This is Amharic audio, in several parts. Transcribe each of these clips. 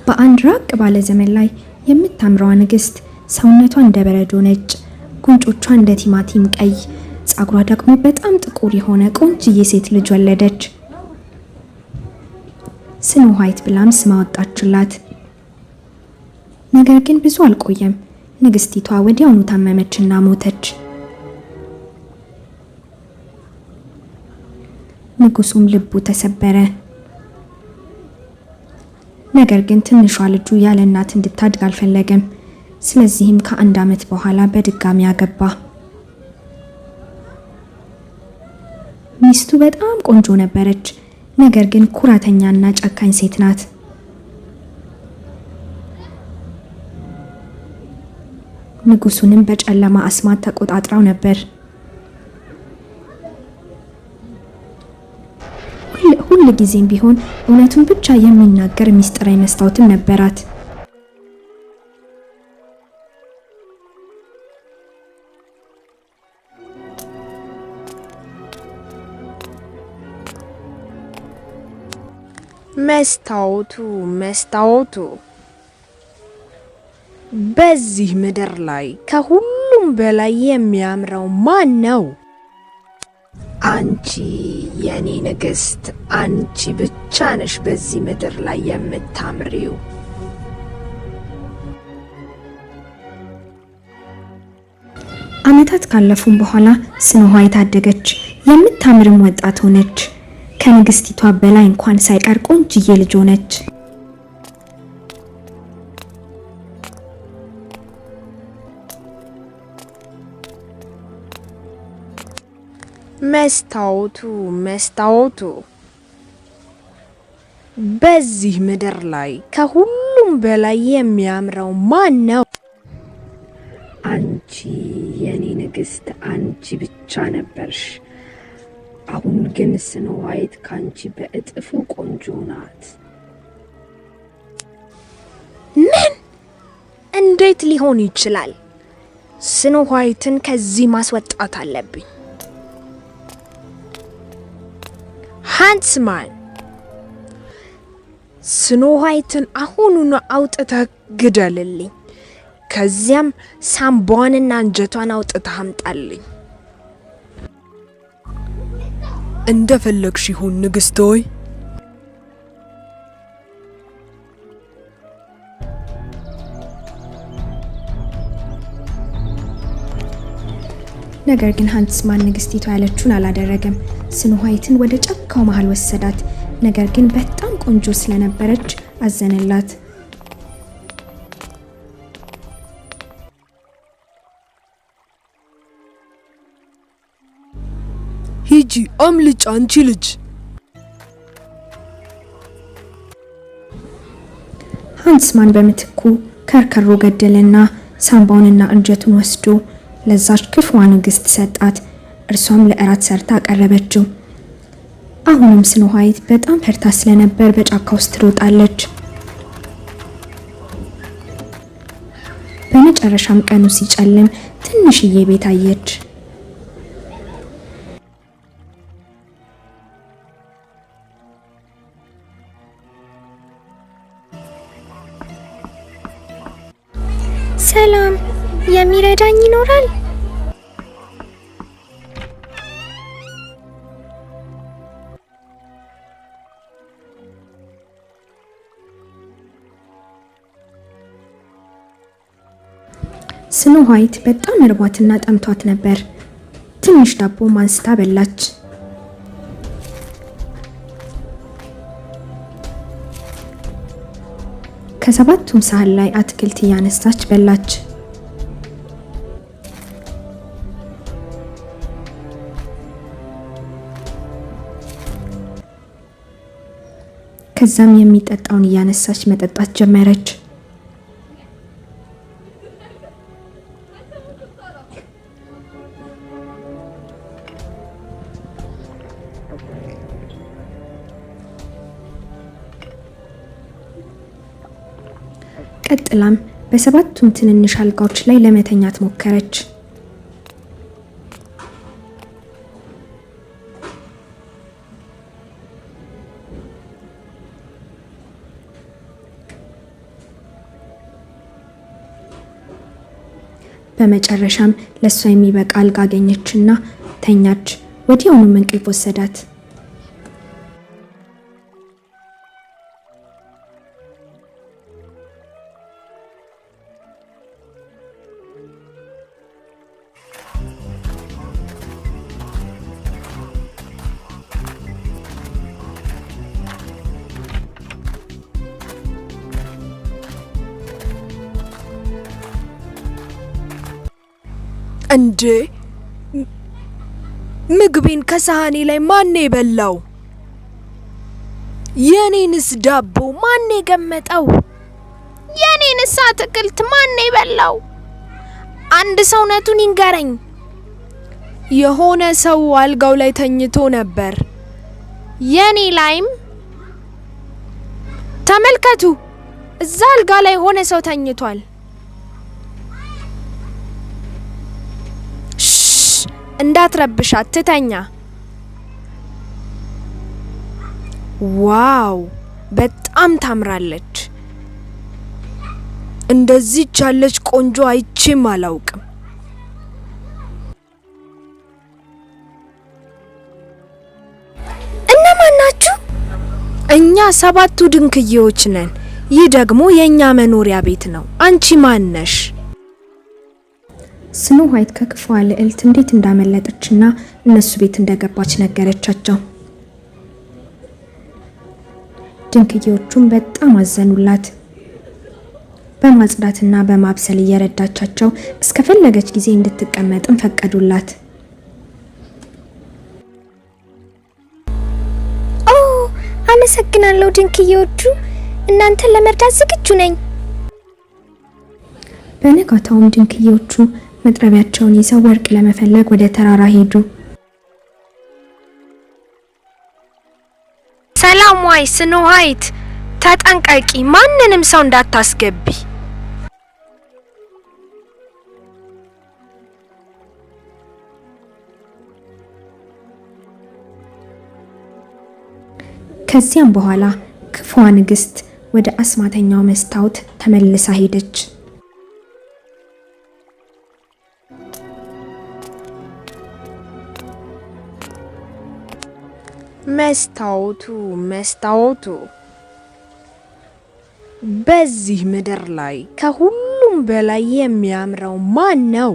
በአንድ ራቅ ባለ ዘመን ላይ የምታምረዋ ንግስት ሰውነቷ እንደ በረዶ ነጭ፣ ጉንጮቿ እንደ ቲማቲም ቀይ፣ ጸጉሯ ደግሞ በጣም ጥቁር የሆነ ቆንጅዬ ሴት ልጅ ወለደች። ስኖ ዋይት ብላም ስም አወጣችላት። ነገር ግን ብዙ አልቆየም። ንግስቲቷ ወዲያውኑ ታመመችና ሞተች። ንጉሱም ልቡ ተሰበረ። ነገር ግን ትንሿ ልጁ ያለ እናት እንድታድግ አልፈለገም። ስለዚህም ከአንድ ዓመት በኋላ በድጋሚ አገባ። ሚስቱ በጣም ቆንጆ ነበረች። ነገር ግን ኩራተኛና ጨካኝ ሴት ናት። ንጉሱንም በጨለማ አስማት ተቆጣጥራው ነበር። ሁሉ ጊዜም ቢሆን እውነቱን ብቻ የሚናገር ሚስጥራዊ መስታወትም ነበራት። መስታወቱ በዚህ ምድር ላይ ከሁሉም በላይ የሚያምረው ማን ነው? አንቺ የኔ ንግስት፣ አንቺ ብቻ ነሽ በዚህ ምድር ላይ የምታምሪው። ዓመታት ካለፉም በኋላ ስኖ ዋይት አደገች። የምታምርም ወጣት ሆነች። ከንግስቲቷ በላይ እንኳን ሳይቀር ቆንጅዬ ልጅ ሆነች። መስታወቱ በዚህ ምድር ላይ ከሁሉም በላይ የሚያምረው ማን ነው? አንቺ የኔ ንግስት፣ አንቺ ብቻ ነበርሽ። አሁን ግን ስኖ ዋይት ካንቺ በእጥፉ ቆንጆ ናት። ምን? እንዴት ሊሆን ይችላል? ስኖ ዋይትን ከዚህ ማስወጣት አለብኝ። ሃንትስማን፣ ስኖ ዋይትን አሁኑኑ አውጥተህ ግደልልኝ። ከዚያም ሳምቧንና አንጀቷን አውጥተህ አምጣልኝ። እንደፈለግሽ ይሁን ንግስት ሆይ። ነገር ግን ሃንትስማን ንግስቲቷ ያለችውን አላደረገም። ስኖ ዋይትን ወደ ጫካው መሃል ወሰዳት። ነገር ግን በጣም ቆንጆ ስለነበረች አዘነላት። ሂጂ አምልጭ አንቺ ልጅ። ሃንትስማን በምትኩ ከርከሮ ገደለና ሳምባውንና አንጀቱን ወስዶ ለዛች ክፉዋ ንግስት ሰጣት። እርሷም ለእራት ሰርታ አቀረበችው። አሁንም ስኖ ዋይት በጣም ፈርታ ስለነበር በጫካ ውስጥ ትሮጣለች። በመጨረሻም ቀኑ ሲጨልም ትንሽዬ ቤት አየች። ሰላም፣ የሚረዳኝ ይኖራል? ስኖ ዋይት በጣም እርቧትና ጠምቷት ነበር። ትንሽ ዳቦ ማንስታ በላች። ከሰባቱም ሳህን ላይ አትክልት እያነሳች በላች። ከዛም የሚጠጣውን እያነሳች መጠጣት ጀመረች። ቀጥላም በሰባቱም ትንንሽ አልጋዎች ላይ ለመተኛት ሞከረች። በመጨረሻም ለሷ የሚበቃ አልጋ አገኘችና ተኛች። ወዲያውኑ እንቅልፍ ወሰዳት። እንዴ ምግቤን ከሳህኔ ላይ ማን የበላው? የኔንስ ዳቦ ማን የገመጠው? የኔንስ አትክልት ማን የበላው? አንድ ሰው እውነቱን ይንገረኝ። የሆነ ሰው አልጋው ላይ ተኝቶ ነበር። የኔ ላይም ተመልከቱ፣ እዛ አልጋ ላይ ሆነ ሰው ተኝቷል። እንዳትረብሻት ትተኛ። ዋው በጣም ታምራለች። እንደዚህ ያለች ቆንጆ አይቼም አላውቅም። እነማን ናችሁ? እኛ 7ቱ ድንክዬዎች ነን። ይህ ደግሞ የኛ መኖሪያ ቤት ነው። አንቺ ማን ነሽ? ስኖ ዋይት ከክፉ ልዕልት እንዴት እንዳመለጠችና እነሱ ቤት እንደገባች ነገረቻቸው። ድንክዬዎቹም በጣም አዘኑላት። በማጽዳትና በማብሰል እየረዳቻቸው እስከፈለገች ጊዜ እንድትቀመጥም ፈቀዱላት። ኦ አመሰግናለሁ ድንክዬዎቹ፣ እናንተን ለመርዳት ዝግጁ ነኝ። በነጋታውም ድንክዬዎቹ መጥረቢያቸውን ይዘው ወርቅ ለመፈለግ ወደ ተራራ ሄዱ። ሰላም ዋይ ስኖ ዋይት፣ ተጠንቀቂ፣ ማንንም ሰው እንዳታስገቢ። ከዚያም በኋላ ክፉዋ ንግስት ወደ አስማተኛው መስታወት ተመልሳ ሄደች። መስታወቱ በዚህ ምድር ላይ ከሁሉም በላይ የሚያምረው ማን ነው?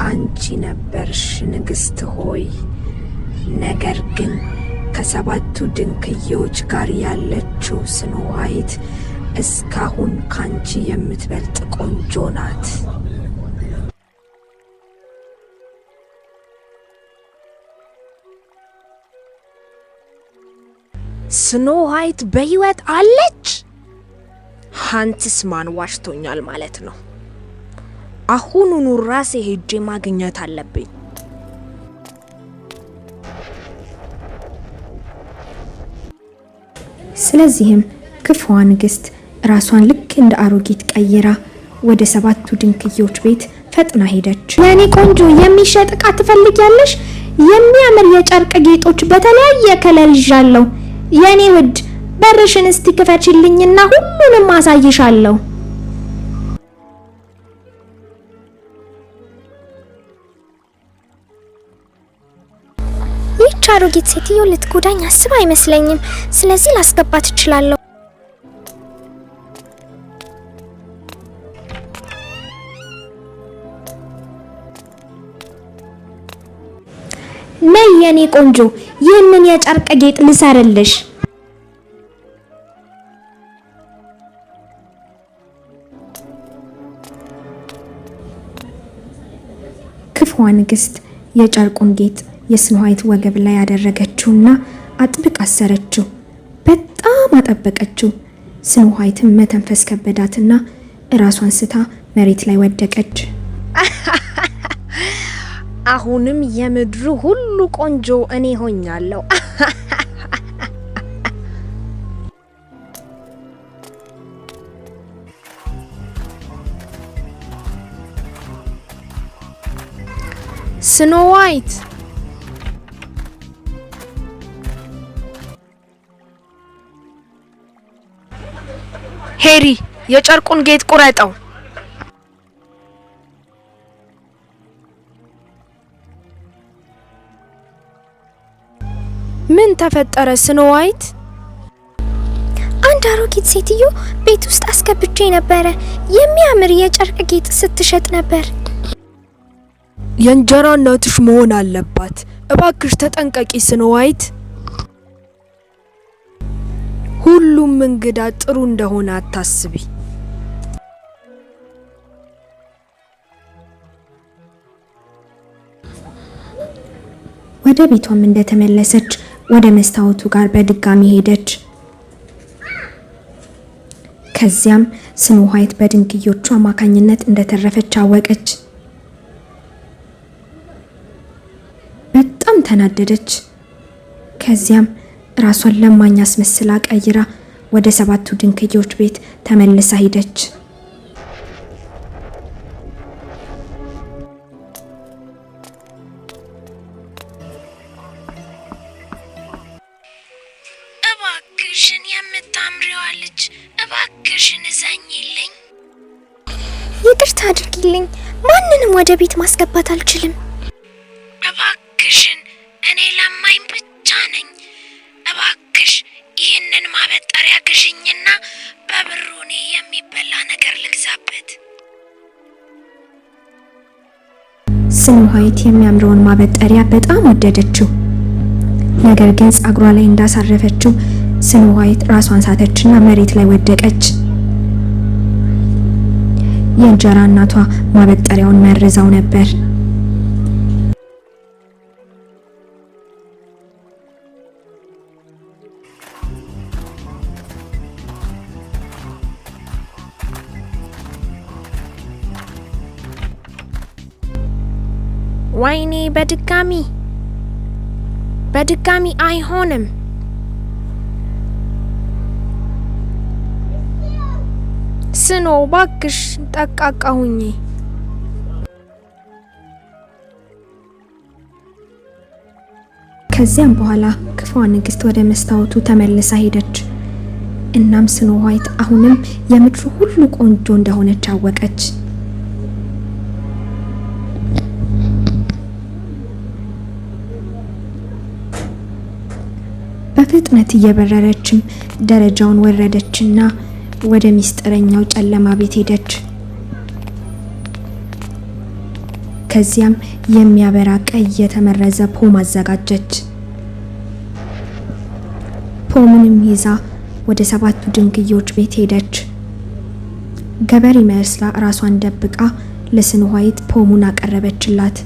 አንቺ ነበርሽ ንግስት ሆይ። ነገር ግን ከ7ቱ ድንክዬዎች ጋር ያለችው ስኖ ዋይት እስካሁን ካንቺ የምትበልጥ ቆንጆ ናት። ስኖ ዋይት በህይወት አለች? ሃንትስማን ዋሽቶኛል ማለት ነው። አሁኑኑ ራሴ ሄጄ ማግኘት አለብኝ። ስለዚህም ክፉዋ ንግስት ራሷን ልክ እንደ አሮጊት ቀይራ ወደ 7ቱ ድንክዬዎች ቤት ፈጥና ሄደች። የኔ ቆንጆ የሚሸጥ ዕቃ ትፈልጊያለሽ? የሚያምር የጨርቅ ጌጦች በተለያየ ከለር ይዣለሁ። የኔ ውድ በርሽን እስቲ ክፈችልኝና ሁሉንም አሳይሻለሁ። ይህች አሮጊት ሴትዮ ልትጎዳኝ አስባ አይመስለኝም። ስለዚህ ላስገባት እችላለሁ። ነይ የኔ ቆንጆ፣ ይህንን የጨርቅ ጌጥ ልሰርልሽ። ክፉዋ ንግስት የጨርቁን ጌጥ የስኖ ዋይት ወገብ ላይ ያደረገችውና አጥብቃ አሰረችው። በጣም አጠበቀችው። ስኖ ዋይትም መተንፈስ ከበዳትና ራሷን ስታ መሬት ላይ ወደቀች። አሁንም የምድሩ ሁሉ ቆንጆ እኔ ሆኛለሁ። ስኖ ዋይት ሄሪ፣ የጨርቁን ጌጥ ቁረጠው። ምን ተፈጠረ ስኖ ዋይት? አንድ አሮጊት ሴትዮ ቤት ውስጥ አስገብቼ ነበረ። የሚያምር የጨርቅ ጌጥ ስትሸጥ ነበር። የእንጀራ እናትሽ መሆን አለባት። እባክሽ ተጠንቀቂ ስኖ ዋይት። ሁሉም እንግዳ ጥሩ እንደሆነ አታስቢ። ወደ ቤቷም እንደተመለሰች ወደ መስታወቱ ጋር በድጋሚ ሄደች። ከዚያም ስኖ ዋይት በድንክዮቹ አማካኝነት እንደተረፈች አወቀች። በጣም ተናደደች። ከዚያም ራሷን ለማኝ አስመስላ ቀይራ ወደ 7ቱ ድንክዮች ቤት ተመልሳ ሄደች። እባክሽን የምታምሪዋ ልጅ እባክሽን እዘኝልኝ። ይቅርታ አድርጊልኝ፣ ማንንም ወደ ቤት ማስገባት አልችልም። እባክሽን እኔ ለማኝ ብቻ ነኝ። እባክሽ ይህንን ማበጠሪያ ግዥኝና በብሩ እኔ የሚበላ ነገር ልግዛበት። ስኖ ዋይት የሚያምረውን ማበጠሪያ በጣም ወደደችው። ነገር ግን ጸጉሯ ላይ እንዳሳረፈችው ስኖ ዋይት ራሷን ሳተችና መሬት ላይ ወደቀች። የእንጀራ እናቷ ማበጠሪያውን መርዛው ነበር። ወይኔ በድጋሚ አይሆንም። ስኖ ባክሽ ጠቃቃሁኝ። ከዚያም በኋላ ክፉዋ ንግስት ወደ መስታወቱ ተመልሳ ሄደች። እናም ስኖ ዋይት አሁንም የምድሩ ሁሉ ቆንጆ እንደሆነች አወቀች። በፍጥነት እየበረረችም ደረጃውን ወረደችና ወደ ሚስጥረኛው ጨለማ ቤት ሄደች። ከዚያም የሚያበራ ቀይ የተመረዘ ፖም አዘጋጀች። ፖሙንም ይዛ ወደ 7ቱ ድንክዮች ቤት ሄደች። ገበሬ መስላ ራሷን ደብቃ ለስኖ ዋይት ፖሙን አቀረበችላት።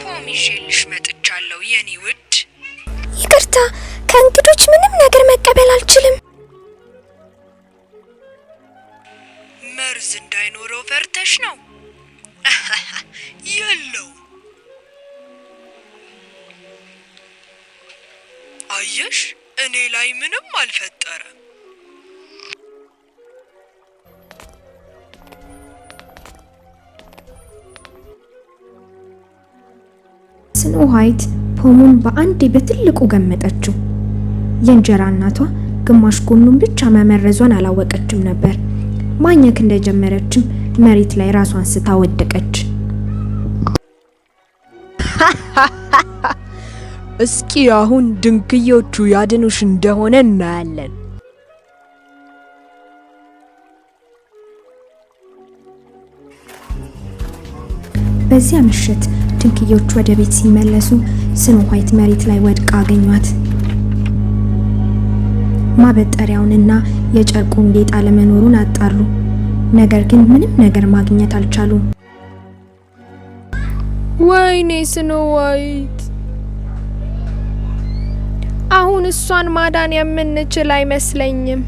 ፖም ይዤልሽ መጥቻለሁ የኔ ውድ። ይቅርታ፣ ከእንግዶች ምንም ነገር መቀበል አልችልም። መርዝ እንዳይኖረው ፈርተሽ ነው? የለው። አየሽ፣ እኔ ላይ ምንም አልፈጠረም። ስኖ ዋይት ፖሙን በአንዴ በትልቁ ገመጠችው። የእንጀራ እናቷ ግማሽ ጎኑን ብቻ መመረዟን አላወቀችም ነበር። ማኘክ እንደጀመረችም መሬት ላይ ራሷን ስታ ወደቀች። እስኪ አሁን ድንክዮቹ ያድኑሽ እንደሆነ እናያለን። በዚያ ምሽት ድንክዮቹ ወደ ቤት ሲመለሱ ስኖ ዋይት መሬት ላይ ወድቃ አገኟት። ማበጠሪያውንና የጨርቁን ጌጥ አለመኖሩን አጣሩ። ነገር ግን ምንም ነገር ማግኘት አልቻሉም። ወይኔ ስኖ ዋይት፣ አሁን እሷን ማዳን የምንችል አይመስለኝም።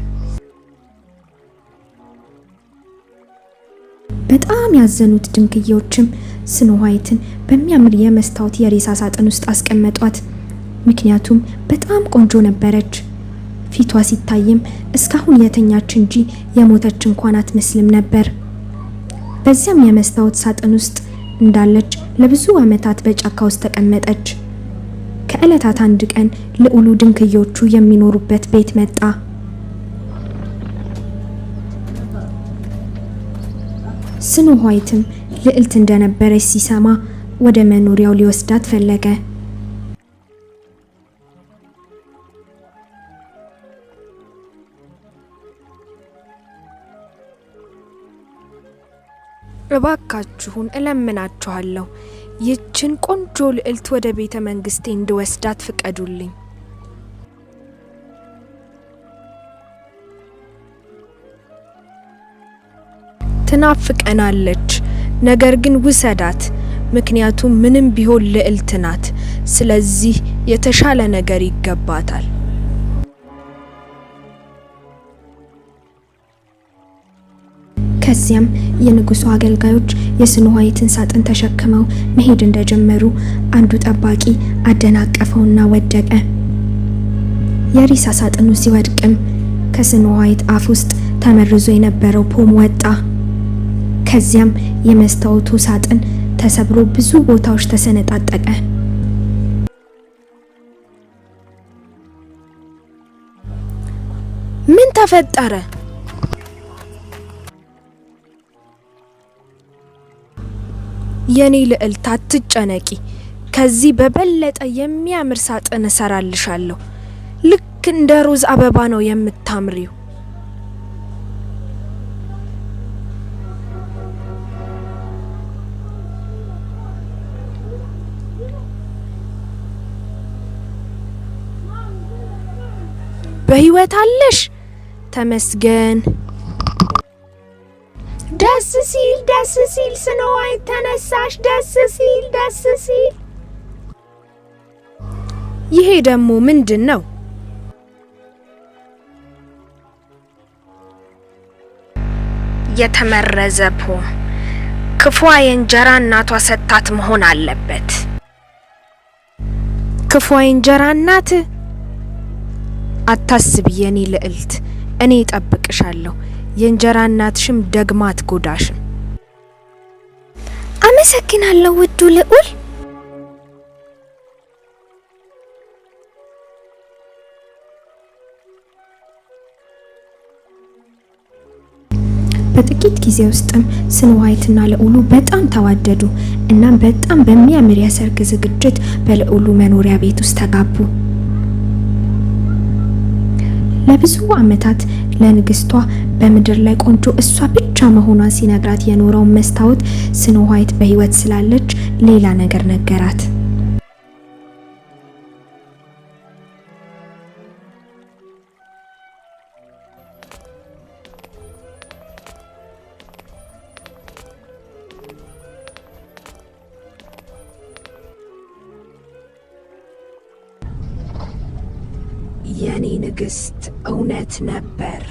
በጣም ያዘኑት ድንክዮችም ስኖ ዋይትን በሚያምር የመስታወት የሬሳ ሳጥን ውስጥ አስቀመጧት። ምክንያቱም በጣም ቆንጆ ነበረች። ፊቷ ሲታይም እስካሁን የተኛች እንጂ የሞተች እንኳን አትመስልም ነበር። በዚያም የመስታወት ሳጥን ውስጥ እንዳለች ለብዙ ዓመታት በጫካ ውስጥ ተቀመጠች። ከዕለታት አንድ ቀን ልዑሉ ድንክዮቹ የሚኖሩበት ቤት መጣ። ስኖ ዋይትም ልዕልት እንደነበረች ሲሰማ ወደ መኖሪያው ሊወስዳት ፈለገ። እባካችሁን እለምናችኋለሁ ይችን ቆንጆ ልዕልት ወደ ቤተ መንግስቴ እንድወስዳት ፍቀዱልኝ። ትናፍቀናለች፣ ነገር ግን ውሰዳት፣ ምክንያቱም ምንም ቢሆን ልዕልት ናት። ስለዚህ የተሻለ ነገር ይገባታል። ከዚያም የንጉሱ አገልጋዮች የስኖ ዋይትን ሳጥን ተሸክመው መሄድ እንደጀመሩ አንዱ ጠባቂ አደናቀፈውና ወደቀ። የሬሳ ሳጥኑ ሲወድቅም ከስኖ ዋይት አፍ ውስጥ ተመርዞ የነበረው ፖም ወጣ። ከዚያም የመስታወቱ ሳጥን ተሰብሮ ብዙ ቦታዎች ተሰነጣጠቀ። ምን ተፈጠረ? የኔ ልዕልት አትጨነቂ፣ ከዚህ በበለጠ የሚያምር ሳጥን እሰራልሻለሁ። ልክ እንደ ሮዝ አበባ ነው የምታምሪው። በህይወት አለሽ? ተመስገን። ደስ ሲል ስኖ ዋይት ተነሳሽ፣ ደስ ሲል። ይሄ ደግሞ ምንድን ነው? የተመረዘ ፖም። ክፉ የእንጀራ እናቷ ሰጣት መሆን አለበት። ክፉ የእንጀራ እናት? አታስቢ የኔ ልዕልት፣ እኔ እጠብቅሻለሁ። የእንጀራ እናትሽም ደግማ አትጎዳሽም። አመሰግናለሁ ውዱ ልዑል። በጥቂት ጊዜ ውስጥም ስኖ ዋይትና ልዑሉ በጣም ተዋደዱ እና በጣም በሚያምር የሰርግ ዝግጅት በልዑሉ መኖሪያ ቤት ውስጥ ተጋቡ። ለብዙ ዓመታት ለንግስቷ በምድር ላይ ቆንጆ እሷ ብቻ መሆኗን ሲነግራት የኖረው መስታወት ስኖ ዋይት በህይወት ስላለች ሌላ ነገር ነገራት። የኔ ንግስት እውነት ነበር።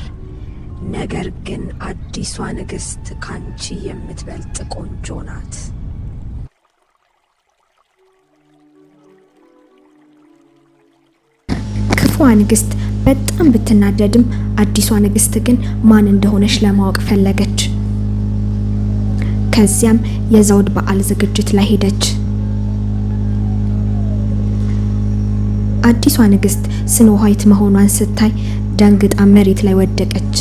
ነገር ግን አዲሷ ንግስት ካንቺ የምትበልጥ ቆንጆ ናት። ክፉዋ ንግስት በጣም ብትናደድም አዲሷ ንግስት ግን ማን እንደሆነች ለማወቅ ፈለገች። ከዚያም የዘውድ በዓል ዝግጅት ላይ ሄደች። አዲሷ ንግስት ስኖ ዋይት መሆኗን ስታይ ደንግጣ መሬት ላይ ወደቀች።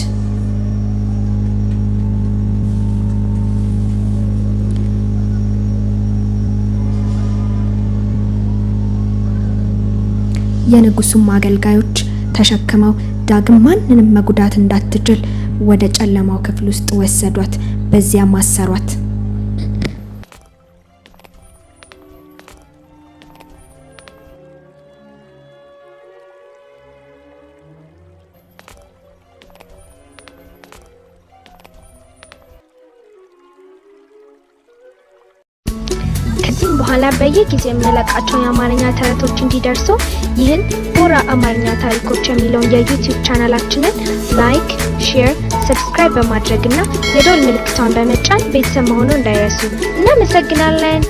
የንጉሱም አገልጋዮች ተሸክመው ዳግም ማንንም መጉዳት እንዳትችል ወደ ጨለማው ክፍል ውስጥ ወሰዷት። በዚያም አሰሯት። ከዚህም በኋላ በየጊዜው የምንለቃቸው የአማርኛ ተረቶች እንዲደርሱ ይህን ሆራ አማርኛ ታሪኮች የሚለውን የዩቲዩብ ቻናላችንን ላይክ፣ ሼር፣ ሰብስክራይብ በማድረግና የደወል ምልክቷን በመጫን ቤተሰብ መሆኑን እንዳይረሱ። እናመሰግናለን።